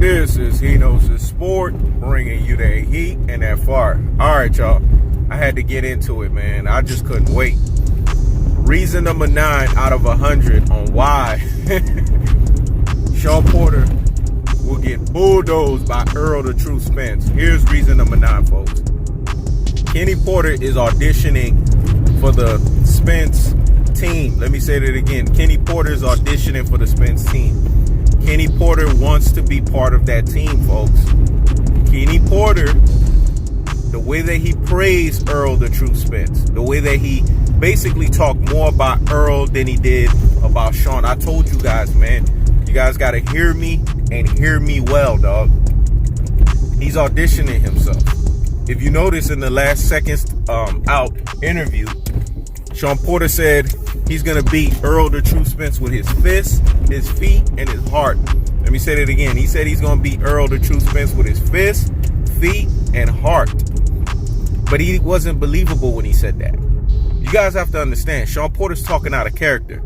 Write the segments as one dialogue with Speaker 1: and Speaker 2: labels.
Speaker 1: This is He Knows His Sport, bringing you that heat and that fire. All right, y'all. I had to get into it, man. I just couldn't wait. Reason number 9 out of 100 on why Shawn Porter will get bulldozed by Errol the Truth Spence. Here's reason number 9, folks. Kenny Porter is auditioning for the Spence team. Let me say that again. Kenny Porter is auditioning for the Spence team. Kenny Porter wants to be part of that team, folks. Kenny Porter, the way that he praised Errol the Truth Spence, the way that he basically talked more about Errol than he did about Shawn. I told you guys, man, you guys got to hear me and hear me well, dog. He's auditioning himself. If you notice in the last seconds out interview, Shawn Porter said he's going to beat Errol the Truth Spence with his fists, his feet, and his heart. Let me say that again. He said he's going to beat Errol the Truth Spence with his fists, feet, and heart. But he wasn't believable when he said that. You guys have to understand, Shawn Porter's talking out of character.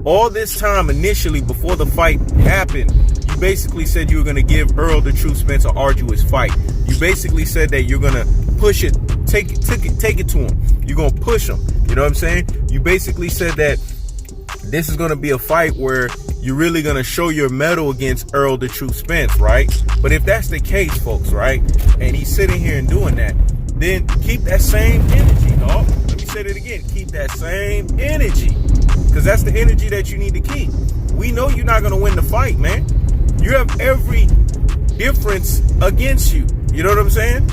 Speaker 1: All this time initially before the fight happened, you basically said you were going to give Errol the Truth Spence an arduous fight. You basically said that you're going to push it, take it to him. You're going to push him. You know what I'm saying? You basically said that this is going to be a fight where you're really going to show your mettle against Errol the Truth Spence, right? But if that's the case, folks, right, and he's sitting here and doing that, then keep that same energy, dog. Let me say that again. Keep that same energy, because that's the energy that you need to keep. We know you're not going to win the fight, man. You have every difference against you. You know what I'm saying?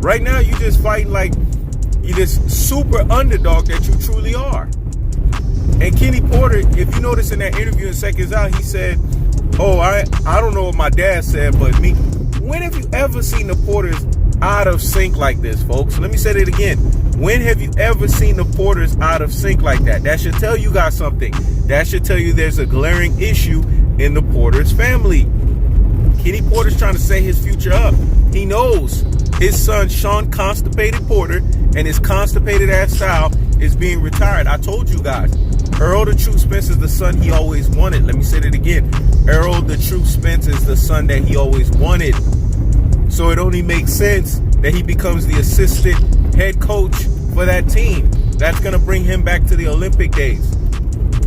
Speaker 1: Right now, you just fighting like you're this super underdog that you truly are. And Kenny Porter, if you notice in that interview in Seconds Out, he said, oh, I don't know what my dad said, but me. When have you ever seen the Porters out of sync like this, folks? Let me say that again. When have you ever seen the Porters out of sync like that? That should tell you guys something. That should tell you there's a glaring issue in the Porters family. Kenny Porter's trying to set his future up. He knows his son, Shawn Constipated Porter, and his constipated ass style is being retired. I told you guys, Errol the Truth Spence is the son he always wanted. Let me say that again. Errol the Truth Spence is the son that he always wanted. So it only makes sense that he becomes the assistant head coach for that team. That's going to bring him back to the Olympic days.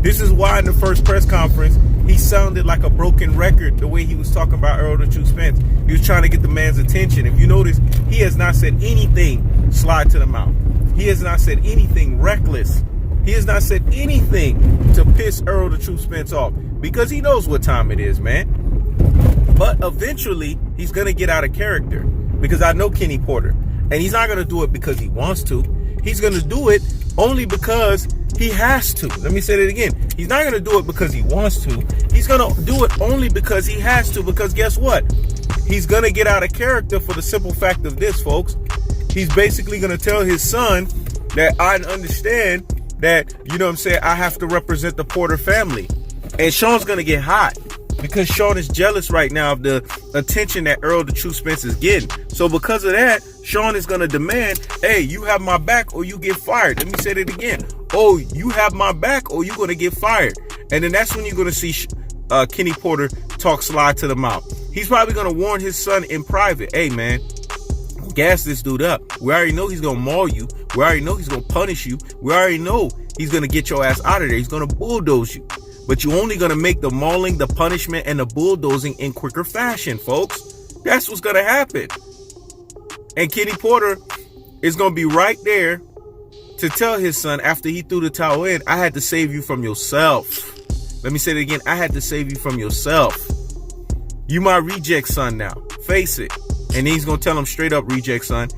Speaker 1: This is why in the first press conference, he sounded like a broken record the way he was talking about Errol the Truth Spence. He was trying to get the man's attention. If you notice, he has not said anything slide to the mouth. He has not said anything reckless. He has not said anything to piss Errol the Truth Spence off, because he knows what time it is, man. But eventually, he's going to get out of character, because I know Kenny Porter. And he's not going to do it because he wants to. He's going to do it only because he has to. Let me say that again. He's not going to do it because he wants to. He's going to do it only because he has to, because guess what? He's going to get out of character for the simple fact of this, folks. He's basically going to tell his son that I understand that, you know what I'm saying, I have to represent the Porter family. And Shawn's going to get hot, because Shawn is jealous right now of the attention that Errol the Truth Spence is getting. So because of that, Shawn is going to demand, hey, you have my back or you get fired. Let me say that again. Oh, you have my back or you're going to get fired. And then that's when you're going to see Kenny Porter talk slide to the mouth. He's probably going to warn his son in private. Hey, man, gas this dude up. We already know he's going to maul you. We already know he's going to punish you. We already know he's going to get your ass out of there. He's going to bulldoze you. But you're only going to make the mauling, the punishment, and the bulldozing in quicker fashion, folks. That's what's going to happen. And Kenny Porter is going to be right there to tell his son, after he threw the towel in, I had to save you from yourself. Let me say it again. I had to save you from yourself. You my reject son now. Face it. And he's going to tell him straight up, reject son,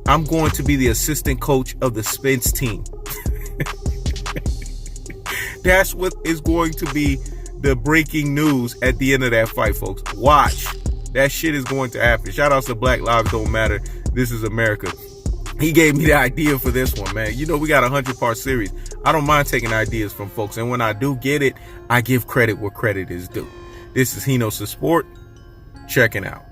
Speaker 1: I'm going to be the assistant coach of the Spence team. That's what is going to be the breaking news at the end of that fight, folks. Watch. That shit is going to happen. Shout out to Black Lives Don't Matter. This is America. He gave me the idea for this one, man. You know, we got a 100-part series. I don't mind taking ideas from folks. And when I do get it, I give credit where credit is due. This is He Knows His Sport. Checking out.